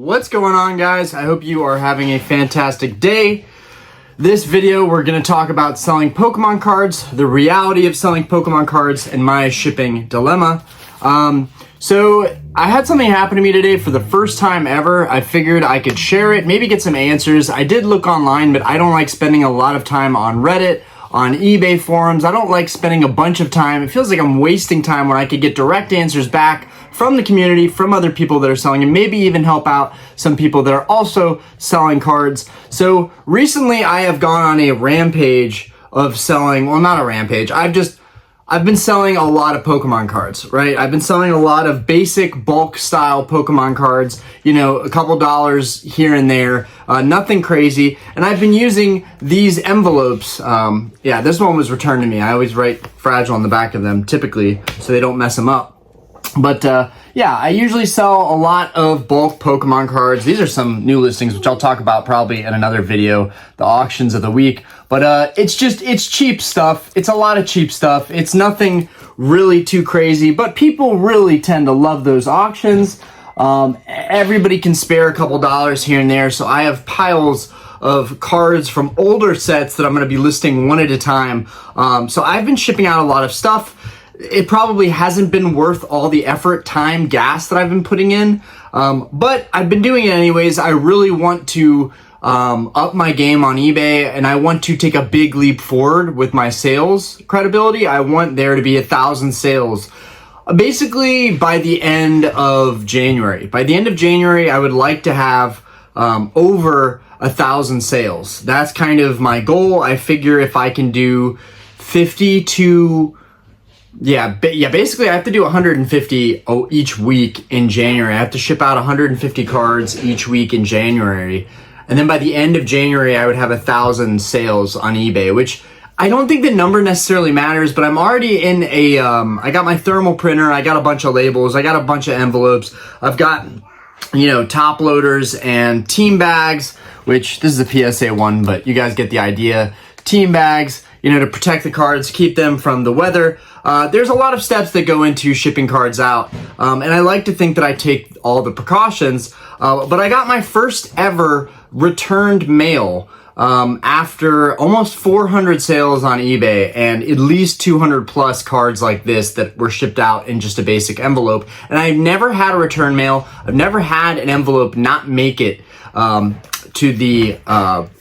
What's going on, guys? I hope you are having a fantastic day. This video, we're going to talk about selling Pokemon cards, the reality of selling Pokemon cards, and my shipping dilemma. So I had something happen to me today for the first time ever. I figured I could share it, maybe get some answers. I did look online, but I don't like spending a lot of time on Reddit, on eBay forums. I don't like spending a bunch of time. It feels like I'm wasting time when I could get direct answers back from the community, from other people that are selling, and maybe even help out some people that are also selling cards. So recently I have gone on a rampage of selling, well, not a rampage. I've been selling a lot of Pokemon cards, right? I've been selling a lot of basic bulk style Pokemon cards, you know, a couple dollars here and there, nothing crazy. And I've been using these envelopes. Yeah, this one was returned to me. I always write fragile on the back of them, typically, so they don't mess them up. But yeah, I usually sell a lot of bulk Pokemon cards. These are some new listings, which I'll talk about probably in another video, the auctions of the week. But it's cheap stuff. It's a lot of cheap stuff. It's nothing really too crazy, but people really tend to love those auctions. Everybody can spare a couple dollars here and there, so I have piles of cards from older sets that I'm going to be listing one at a time. So I've been shipping out a lot of stuff. It probably hasn't been worth all the effort, time, gas that I've been putting in, but I've been doing it anyways. I really want to up my game on eBay, and I want to take a big leap forward with my sales credibility. I want there to be 1,000 sales basically by the end of January. By the end of January, I would like to have over 1,000 sales. That's kind of my goal. I figure if I can do 50 to basically I have to do 150 each week in January. I have to ship out 150 cards each week in January. And then by the end of January, I would have 1,000 sales on eBay, which I don't think the number necessarily matters, but I'm already in a, I got my thermal printer, I got a bunch of labels, I got a bunch of envelopes, I've got, you know, top loaders and team bags, which this is a PSA one, but you guys get the idea. Team bags, you know, to protect the cards, keep them from the weather. There's a lot of steps that go into shipping cards out, and I like to think that I take all the precautions, but I got my first ever returned mail after almost 400 sales on eBay and at least 200 plus cards like this that were shipped out in just a basic envelope. And I've never had a return mail. I've never had an envelope not make it to the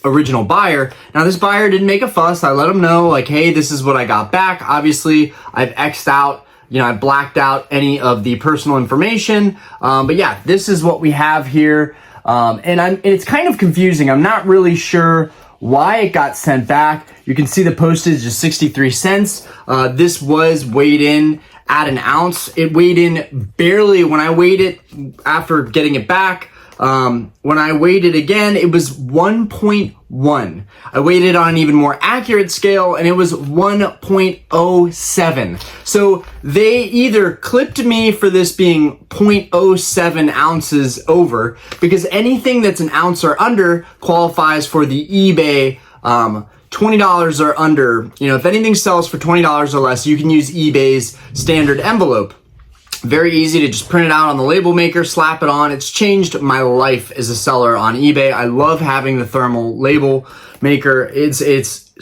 original buyer. Now, this buyer didn't make a fuss. I let him know, like, hey, this is what I got back. Obviously, I've X'd out, you know, I blacked out any of the personal information. But yeah, this is what we have here. And it's kind of confusing. I'm not really sure why it got sent back. You can see the postage is 63 cents. This was weighed in at an ounce. It weighed in barely when I weighed it after getting it back. When I weighed it again, it was 1.1. I weighed it on an even more accurate scale, and it was 1.07. So they either clipped me for this being 0.07 ounces over, because anything that's an ounce or under qualifies for the eBay, $20 or under. You know, if anything sells for $20 or less, you can use eBay's standard envelope. Very easy to just print it out on the label maker, slap it on. It's changed my life as a seller on eBay. I love having the thermal label maker. It's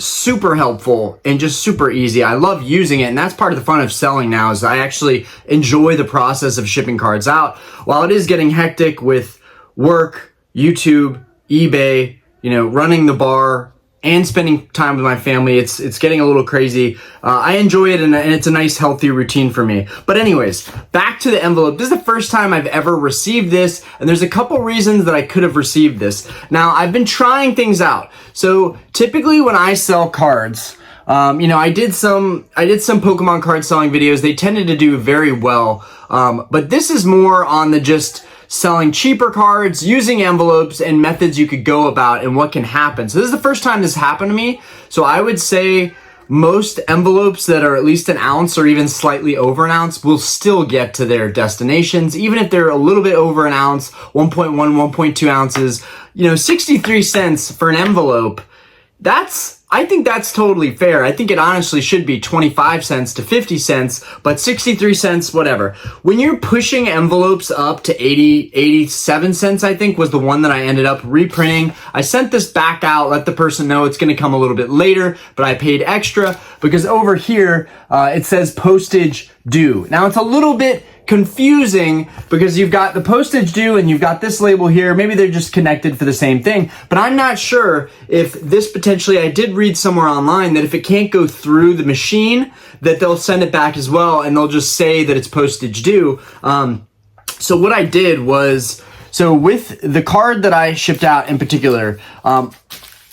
super helpful and just super easy. I love using it, and that's part of the fun of selling now is I actually enjoy the process of shipping cards out. While it is getting hectic with work, YouTube, eBay, you know, running the bar, and spending time with my family, it's getting a little crazy. I enjoy it, and it's a nice, healthy routine for me. But anyways, back to the envelope. This is the first time I've ever received this, and there's a couple reasons that I could have received this. Now, I've been trying things out. So typically when I sell cards, you know, I did some Pokemon card selling videos. They tended to do very well. But this is more on the just selling cheaper cards, using envelopes, and methods you could go about and what can happen. So this is the first time this happened to me. So I would say most envelopes that are at least an ounce or even slightly over an ounce will still get to their destinations, even if they're a little bit over an ounce, 1.1, 1.2 ounces. You know, 63 cents for an envelope, that's I think that's totally fair. I think it honestly should be 25 cents to 50 cents, but 63 cents, whatever. When you're pushing envelopes up to 87 cents, I think was the one that I ended up reprinting. I sent this back out, let the person know it's going to come a little bit later, but I paid extra because over here, it says postage due. Now it's a little bit confusing because you've got the postage due and you've got this label here. Maybe they're just connected for the same thing, but I'm not sure if this potentially, I did read somewhere online that if it can't go through the machine, that they'll send it back as well and they'll just say that it's postage due. So what I did was, so with the card that I shipped out in particular,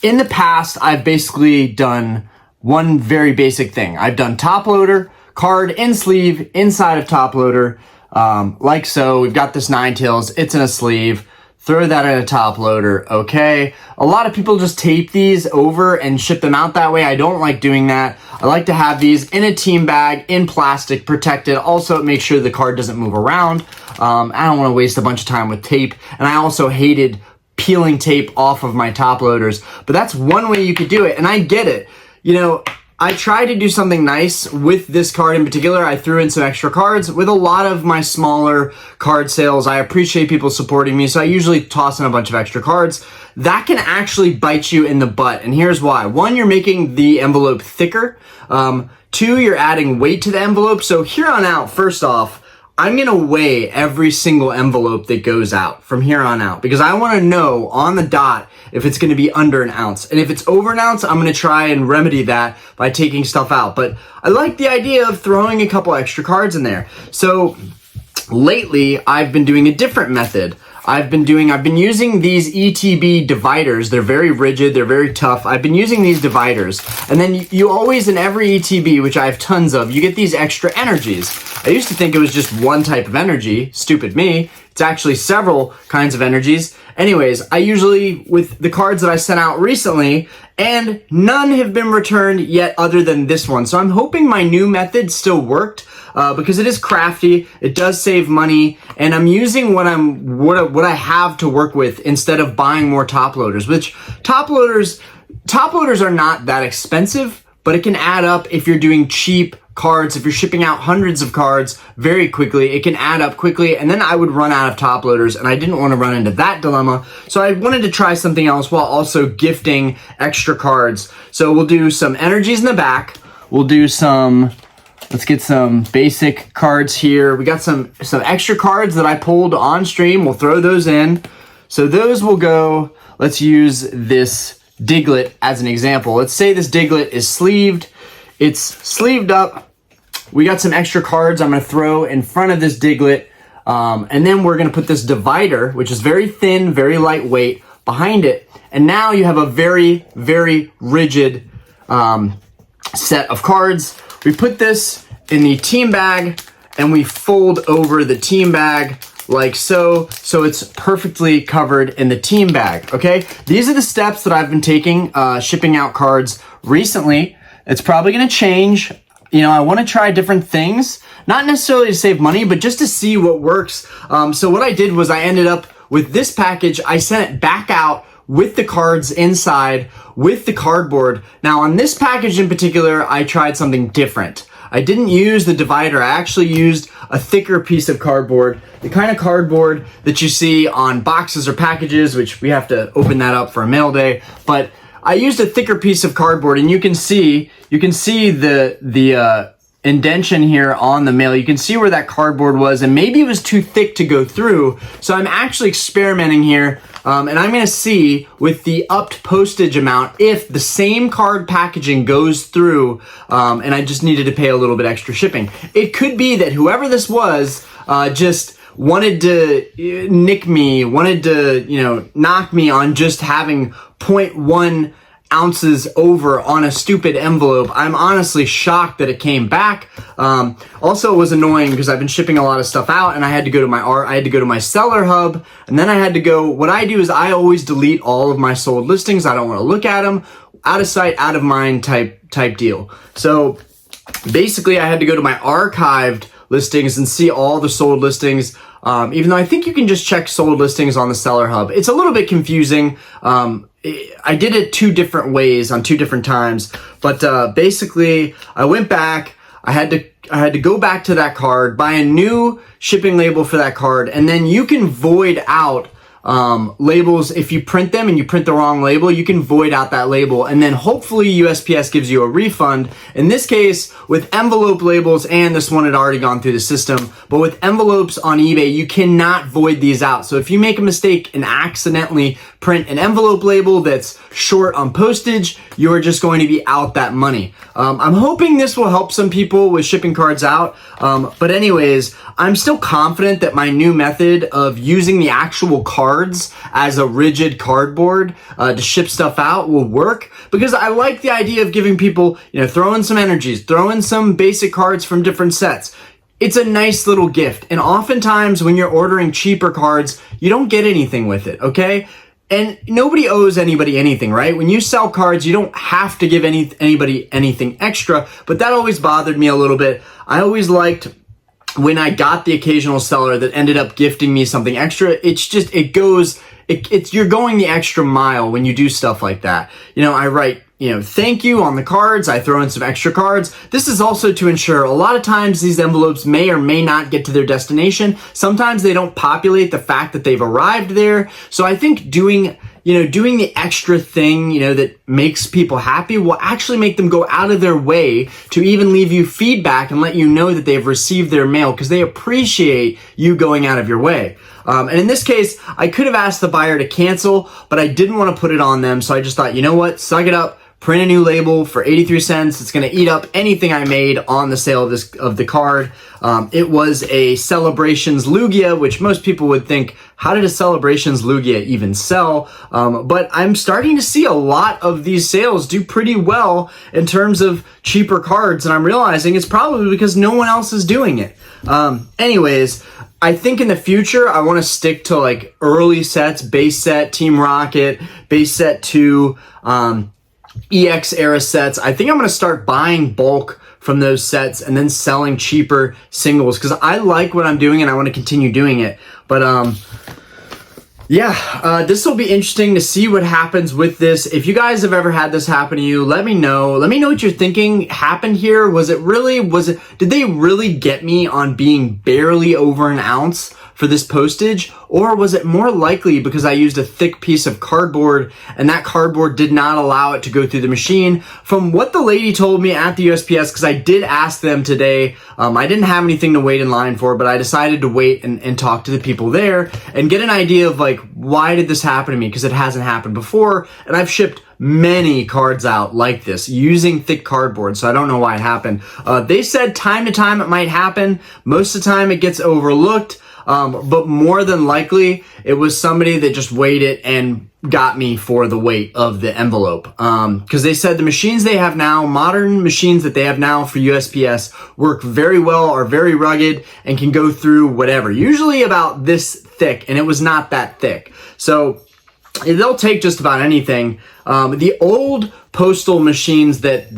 in the past, I've basically done one very basic thing. I've done top loader, card in sleeve, inside of top loader, like so. We've got this nine tails, it's in a sleeve, throw that in a top loader, okay? A lot of people just tape these over and ship them out that way. I don't like doing that. I like to have these in a team bag, in plastic, protected. Also, it makes sure the card doesn't move around. I don't wanna waste a bunch of time with tape, and I also hated peeling tape off of my top loaders, but that's one way you could do it, and I get it. You know, I tried to do something nice with this card in particular. I threw in some extra cards. With a lot of my smaller card sales, I appreciate people supporting me, so I usually toss in a bunch of extra cards. That can actually bite you in the butt, and here's why. One, you're making the envelope thicker. Two, you're adding weight to the envelope. So here on out, first off, I'm gonna weigh every single envelope that goes out from here on out because I wanna know on the dot if it's gonna be under an ounce. And if it's over an ounce, I'm gonna try and remedy that by taking stuff out. But I like the idea of throwing a couple extra cards in there. So lately, I've been doing a different method. I've been using these ETB dividers. They're very rigid, they're very tough. I've been using these dividers. And then you always, in every ETB, which I have tons of, you get these extra energies. I used to think it was just one type of energy, stupid me. It's actually several kinds of energies. Anyways, I usually, with the cards that I sent out recently, and none have been returned yet other than this one. So I'm hoping my new method still worked. Because it is crafty, it does save money, and I'm using what I have to work with instead of buying more top loaders. Which top loaders are not that expensive, but it can add up if you're doing cheap cards. If you're shipping out hundreds of cards very quickly, it can add up quickly, and then I would run out of top loaders, and I didn't want to run into that dilemma. So I wanted to try something else while also gifting extra cards. So we'll do some energies in the back. We'll do some. Let's get some basic cards here. We got some extra cards that I pulled on stream. We'll throw those in. So those will go, let's use this Diglett as an example. Let's say this Diglett is sleeved. It's sleeved up. We got some extra cards I'm gonna throw in front of this Diglett. And then we're gonna put this divider, which is very thin, very lightweight, behind it. And now you have a very, very rigid set of cards. We put this in the team bag and we fold over the team bag like so it's perfectly covered in the team bag, okay? These are the steps that I've been taking shipping out cards recently. It's probably gonna change. You know, I wanna try different things, not necessarily to save money, but just to see what works. So what I did was I ended up with this package, I sent it back out with the cards inside, with the cardboard. Now on this package in particular, I tried something different. I didn't use the divider, I actually used a thicker piece of cardboard, the kind of cardboard that you see on boxes or packages, which we have to open that up for a mail day, but I used a thicker piece of cardboard, and you can see the indentation here on the mail. You can see where that cardboard was, and maybe it was too thick to go through. So I'm actually experimenting here, and I'm gonna see with the upped postage amount if the same card packaging goes through, and I just needed to pay a little bit extra shipping. It could be that whoever this was just wanted to nick me, wanted to, you know, knock me on just having 0.1 ounces over on a stupid envelope. I'm honestly shocked that it came back. Also, it was annoying because I've been shipping a lot of stuff out, and I had to go to my seller hub, and then I had to go. What I do is I always delete all of my sold listings. I don't want to look at them. Out of sight, out of mind type deal. So basically, I had to go to my archived listings and see all the sold listings. even though I think you can just check sold listings on the Seller Hub. It's a little bit confusing. I did it 2 different ways on 2 different times, but basically I went back. I had to go back to that card, buy a new shipping label for that card, and then you can void out labels. If you print them and you print the wrong label, you can void out that label, and then hopefully USPS gives you a refund. In this case, with envelope labels, and this one had already gone through the system, but with envelopes on eBay, you cannot void these out. So if you make a mistake and accidentally print an envelope label that's short on postage, you're just going to be out that money. I'm hoping this will help some people with shipping cards out. But anyways, I'm still confident that my new method of using the actual cards as a rigid cardboard to ship stuff out will work, because I like the idea of giving people, throw in some energies, throw in some basic cards from different sets. It's a nice little gift. And oftentimes when you're ordering cheaper cards, you don't get anything with it, okay? And nobody owes anybody anything, right? When you sell cards, you don't have to give anybody anything extra, but that always bothered me a little bit. I always liked when I got the occasional seller that ended up gifting me something extra. You're going the extra mile when you do stuff like that. I write, thank you on the cards. I throw in some extra cards. This is also to ensure a lot of times these envelopes may or may not get to their destination. Sometimes they don't populate the fact that they've arrived there. So I think doing the extra thing, that makes people happy will actually make them go out of their way to even leave you feedback and let you know that they've received their mail, because they appreciate you going out of your way. And in this case, I could have asked the buyer to cancel, but I didn't want to put it on them. So I just thought, you know what, suck it up. Print a new label for 83 cents. It's going to eat up anything I made on the sale of the card. It was a Celebrations Lugia, which most people would think, how did a Celebrations Lugia even sell? But I'm starting to see a lot of these sales do pretty well in terms of cheaper cards, and I'm realizing it's probably because no one else is doing it. Anyways, I think in the future, I want to stick to like early sets, base set, Team Rocket, base set 2, EX era sets. I think I'm going to start buying bulk from those sets and then selling cheaper singles, because I like what I'm doing and I want to continue doing it. But this will be interesting to see what happens with this. If you guys have ever had this happen to you, let me know. Let me know what you're thinking happened here. Did they really get me on being barely over an ounce for this postage? Or was it more likely because I used a thick piece of cardboard and that cardboard did not allow it to go through the machine? From what the lady told me at the USPS, because I did ask them today, I didn't have anything to wait in line for, but I decided to wait and talk to the people there and get an idea of like, why did this happen to me? Because it hasn't happened before, and I've shipped many cards out like this using thick cardboard, so I don't know why it happened. They said time to time it might happen. Most of the time it gets overlooked. But more than likely, it was somebody that just weighed it and got me for the weight of the envelope. Because they said the machines they have now, modern machines that they have now for USPS, work very well, are very rugged, and can go through whatever. Usually about this thick, and it was not that thick. So they'll take just about anything. The old postal machines that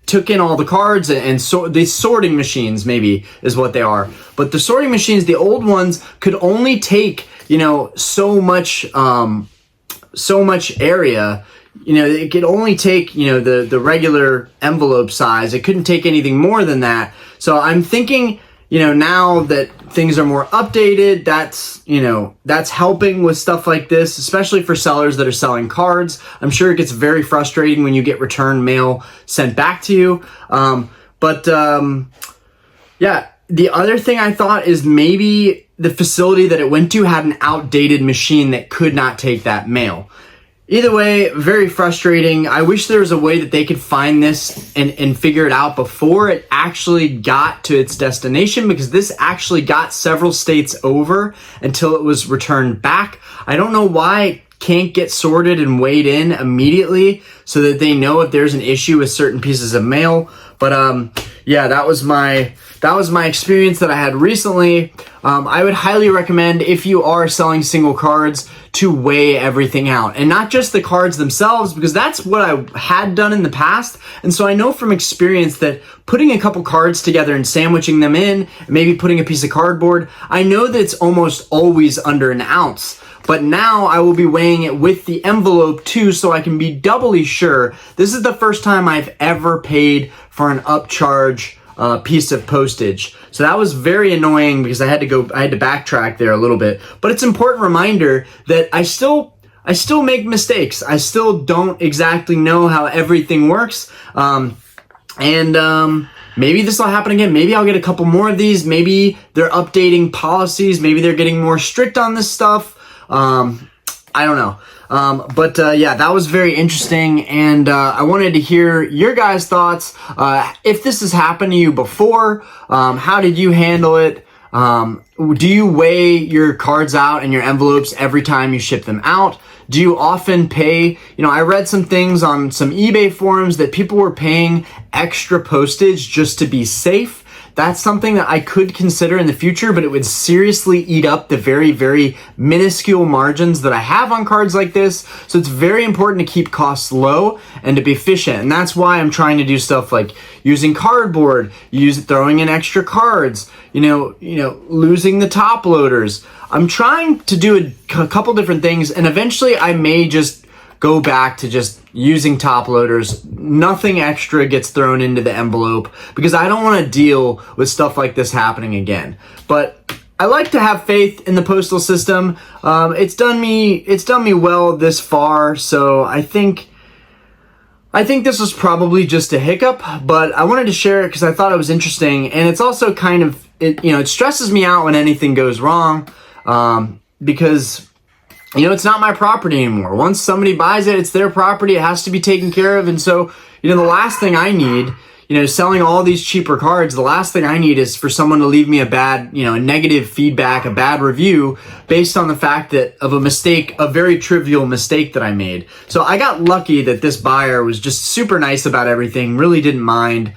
took in all the cards and these sorting machines maybe is what they are. But the sorting machines, the old ones, could only take, so much area. It could only take, the regular envelope size. It couldn't take anything more than that. So I'm thinking, now that things are more updated, that's helping with stuff like this, especially for sellers that are selling cards. I'm sure it gets very frustrating when you get return mail sent back to you. The other thing I thought is maybe the facility that it went to had an outdated machine that could not take that mail. Either way, very frustrating. I wish there was a way that they could find this and figure it out before it actually got to its destination, because this actually got several states over until it was returned back. I don't know why it can't get sorted and weighed in immediately so that they know if there's an issue with certain pieces of mail. But that was my that was my experience that I had recently. I would highly recommend, if you are selling single cards, to weigh everything out, and not just the cards themselves, because that's what I had done in the past. And so I know from experience that putting a couple cards together and sandwiching them in, maybe putting a piece of cardboard, I know that it's almost always under an ounce. But now I will be weighing it with the envelope too, so I can be doubly sure. This is the first time I've ever paid for an upcharge piece of postage. So that was very annoying because I had to backtrack there a little bit. But it's an important reminder that I still make mistakes. I still don't exactly know how everything works. Maybe this will happen again. Maybe I'll get a couple more of these. Maybe they're updating policies. Maybe they're getting more strict on this stuff. I don't know. Yeah, that was very interesting, and I wanted to hear your guys' thoughts. If this has happened to you before, how did you handle it? Do you weigh your cards out and your envelopes every time you ship them out? Do you often pay? I read some things on some eBay forums that people were paying extra postage just to be safe. That's something that I could consider in the future, but it would seriously eat up the very, very minuscule margins that I have on cards like this. So it's very important to keep costs low and to be efficient. And that's why I'm trying to do stuff like using cardboard, throwing in extra cards, losing the top loaders. I'm trying to do a couple different things, and eventually I may just go back to just using top loaders. Nothing extra gets thrown into the envelope because I don't want to deal with stuff like this happening again. But I like to have faith in the postal system. It's done me well this far, so I think this was probably just a hiccup, but I wanted to share it because I thought it was interesting, and it's also kind of it stresses me out when anything goes wrong, because it's not my property anymore. Once somebody buys it, it's their property. It has to be taken care of. And so, the last thing I need, selling all these cheaper cards, the last thing I need is for someone to leave me a bad, a negative feedback, a bad review based on the fact of a mistake, a very trivial mistake that I made. So I got lucky that this buyer was just super nice about everything, really didn't mind.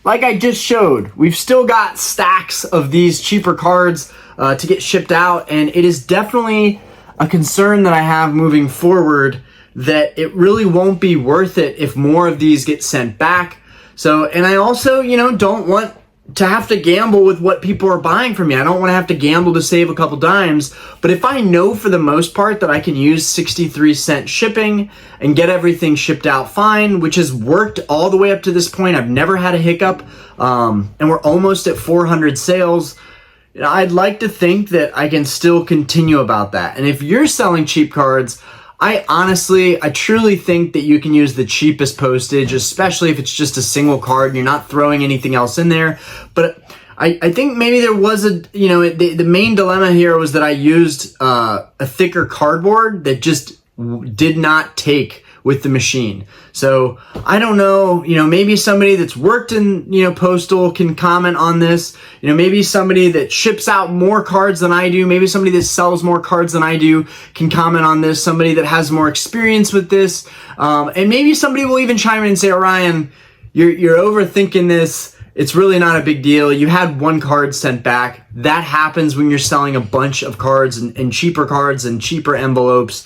Like I just showed, we've still got stacks of these cheaper cards to get shipped out, and it is definitely a concern that I have moving forward that it really won't be worth it if more of these get sent back. So, and I also, don't want to have to gamble with what people are buying from me. I don't want to have to gamble to save a couple dimes, but if I know for the most part that I can use 63-cent shipping and get everything shipped out fine, which has worked all the way up to this point, I've never had a hiccup, and we're almost at 400 sales. I'd like to think that I can still continue about that. And if you're selling cheap cards, I truly think that you can use the cheapest postage, especially if it's just a single card and you're not throwing anything else in there. But I think maybe there was the main dilemma here was that I used a thicker cardboard that just did not take with the machine. So I don't know, maybe somebody that's worked in, postal can comment on this. Maybe somebody that ships out more cards than I do, maybe somebody that sells more cards than I do can comment on this, somebody that has more experience with this. And maybe somebody will even chime in and say, Orion, you're overthinking this. It's really not a big deal. You had one card sent back. That happens when you're selling a bunch of cards and cheaper envelopes.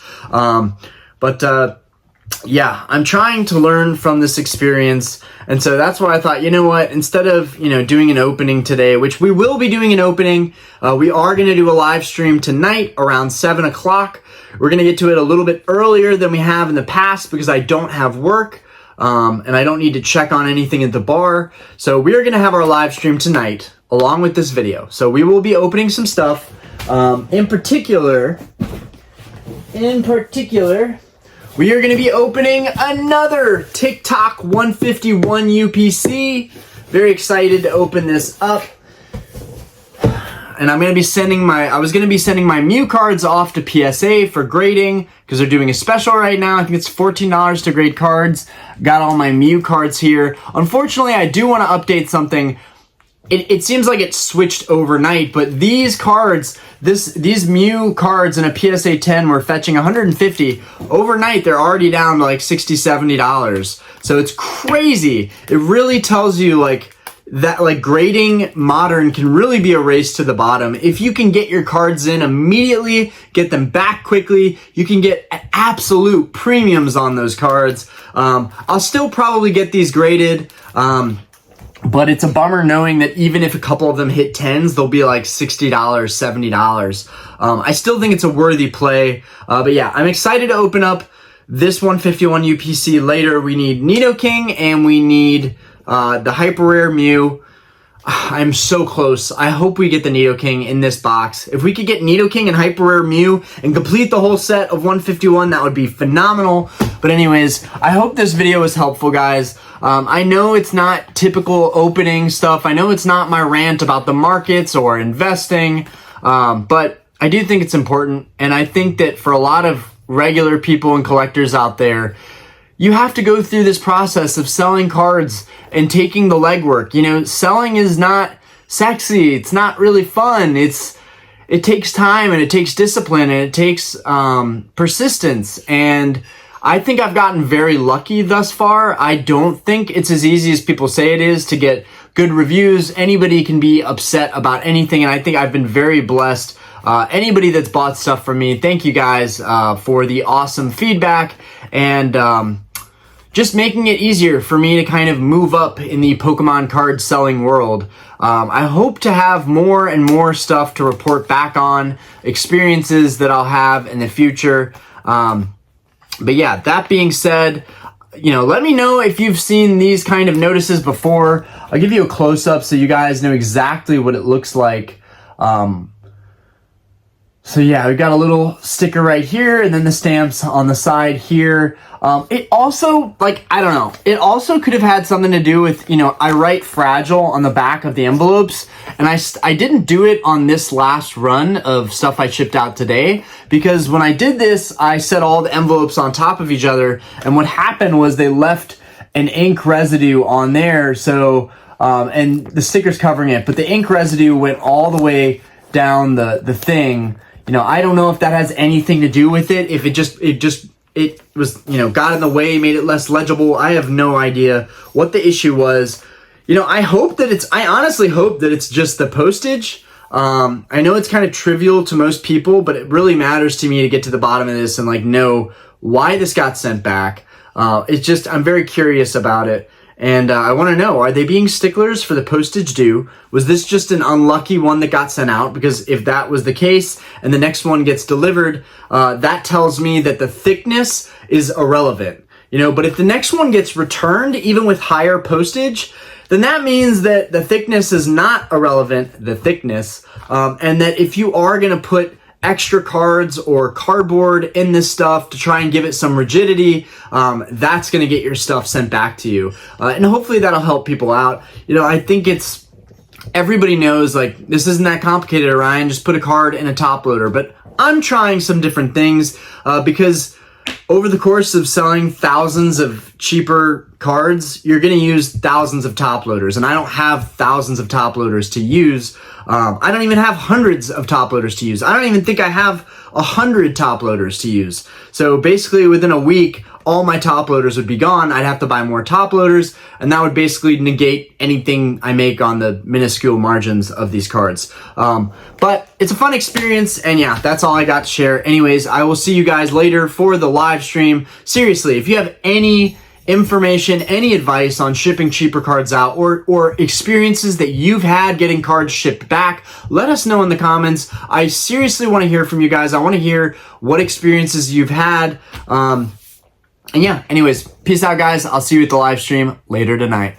Yeah, I'm trying to learn from this experience, and so that's why I thought, instead of, doing an opening today, which we will be doing an opening, we are going to do a live stream tonight around 7 o'clock. We're going to get to it a little bit earlier than we have in the past because I don't have work, and I don't need to check on anything at the bar. So we are going to have our live stream tonight along with this video. So we will be opening some stuff. In particular, we are going to be opening another TikTok 151 UPC. Very excited to open this up. And I was going to be sending my Mew cards off to PSA for grading because they're doing a special right now. I think it's $14 to grade cards. Got all my Mew cards here. Unfortunately, I do want to update something. it seems like it switched overnight, but these cards, these Mew cards in a PSA 10 were fetching 150. Overnight, they're already down to like $60, $70. So it's crazy. It really tells you like that like grading modern can really be a race to the bottom. If you can get your cards in immediately, get them back quickly, you can get absolute premiums on those cards. I'll still probably get these graded. But it's a bummer knowing that even if a couple of them hit 10s, they'll be like $60, $70. I still think it's a worthy play. But yeah, I'm excited to open up this 151 UPC later. We need Nidoking and we need the Hyper Rare Mew. I'm so close. I hope we get the Nidoking in this box. If we could get Nidoking and Hyper Rare Mew and complete the whole set of 151, that would be phenomenal. But anyways, I hope this video was helpful, guys. I know it's not typical opening stuff. I know it's not my rant about the markets or investing, but I do think it's important. And I think that for a lot of regular people and collectors out there, you have to go through this process of selling cards and taking the legwork. You know, selling is not sexy. It's not really fun. It takes time and it takes discipline and it takes persistence. And I think I've gotten very lucky thus far. I don't think it's as easy as people say it is to get good reviews. Anybody can be upset about anything, and I think I've been very blessed. Anybody that's bought stuff from me, thank you guys for the awesome feedback and just making it easier for me to kind of move up in the Pokemon card selling world. I hope to have more and more stuff to report back on, experiences that I'll have in the future. But yeah, that being said, you know, let me know if you've seen these kind of notices before. I'll give you a close-up so you guys know exactly what it looks like. So yeah, we've got a little sticker right here and then the stamps on the side here. It also, like, I don't know, it also could have had something to do with, you know, I write fragile on the back of the envelopes, and I didn't do it on this last run of stuff I shipped out today, because when I did this, I set all the envelopes on top of each other, and what happened was they left an ink residue on there, so, and the sticker's covering it, but the ink residue went all the way down the thing. You know, I don't know if that has anything to do with it, if it was, you know, got in the way, made it less legible. I have no idea what the issue was. You know, I honestly hope that it's just the postage. I know it's kind of trivial to most people, but it really matters to me to get to the bottom of this and like know why this got sent back. It's just, I'm very curious about it. And I want to know, are they being sticklers for the postage due? Was this just an unlucky one that got sent out? Because if that was the case and the next one gets delivered, that tells me that the thickness is irrelevant. You know, but if the next one gets returned, even with higher postage, then that means that the thickness is not irrelevant, the thickness, and that if you are going to put extra cards or cardboard in this stuff to try and give it some rigidity, that's going to get your stuff sent back to you. And hopefully that'll help people out. You know, I think everybody knows, like, this isn't that complicated, Ryan. Just put a card in a top loader. But I'm trying some different things because over the course of selling thousands of cheaper cards, you're going to use thousands of top loaders. And I don't have thousands of top loaders to use. I don't even have hundreds of top loaders to use. I don't even think I have 100 top loaders to use. So basically within a week, all my top loaders would be gone. I'd have to buy more top loaders, and that would basically negate anything I make on the minuscule margins of these cards. But it's a fun experience, and yeah, that's all I got to share. Anyways, I will see you guys later for the live stream. Seriously, if you have any information, any advice on shipping cheaper cards out, or experiences that you've had getting cards shipped back, let us know in the comments. I seriously want to hear from you guys. I want to hear what experiences you've had. And yeah, anyways, peace out, guys. I'll see you at the live stream later tonight.